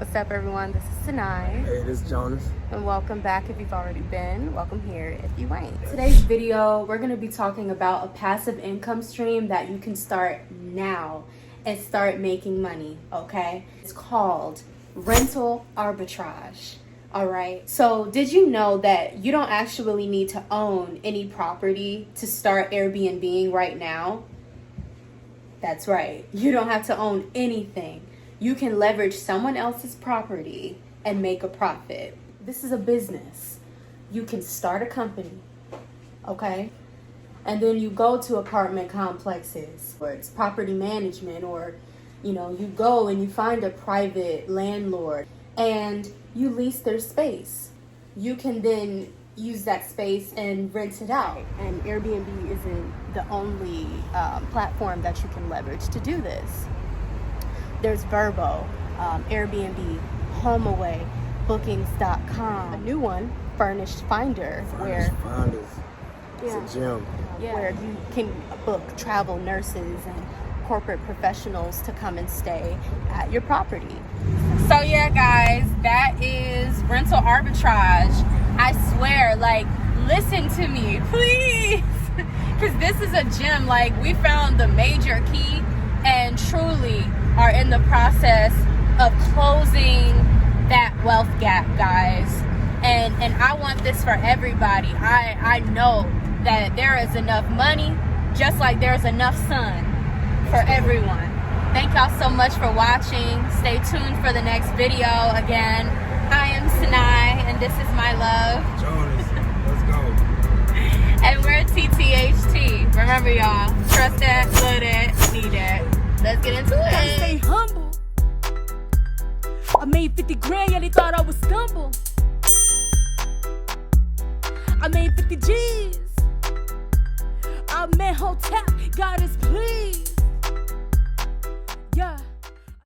What's up, everyone? This is Sinai. Hey, this is Jonas. And welcome back if you've already been. Welcome here if you ain't. Today's video, we're going to be talking about a passive income stream that you can start now and start making money, okay? It's called rental arbitrage. All right. So did you know that you don't actually need to own any property to start Airbnb right now? That's right. You don't have to own anything. You can leverage someone else's property and make a profit. This is a business. You can start a company, okay? And then you go to apartment complexes where it's property management, or, you go and you find a private landlord and you lease their space. You can then use that space and rent it out. And Airbnb isn't the only platform that you can leverage to do this. There's Verbo, Airbnb, HomeAway, Bookings.com. A new one, Furnished Finder, Finders. It's a gem. Where you can book travel nurses and corporate professionals to come and stay at your property. So yeah, guys, that is rental arbitrage. I swear, listen to me, please, because this is a gem. We found the major key and truly are in the process of closing that wealth gap, guys. And I want this for everybody. I know that there is enough money, just like there's enough sun for everyone. Thank y'all so much for watching. Stay tuned for the next video. Again, I am Sinai, and this is my love. Jonas, let's go. And we're TTHT. Remember, y'all, trust that, love that, need that. Let's get into it. Gotta stay humble. I made 50 grand, yeah, they thought I would stumble. I made 50 G's. I'm in hotel, got his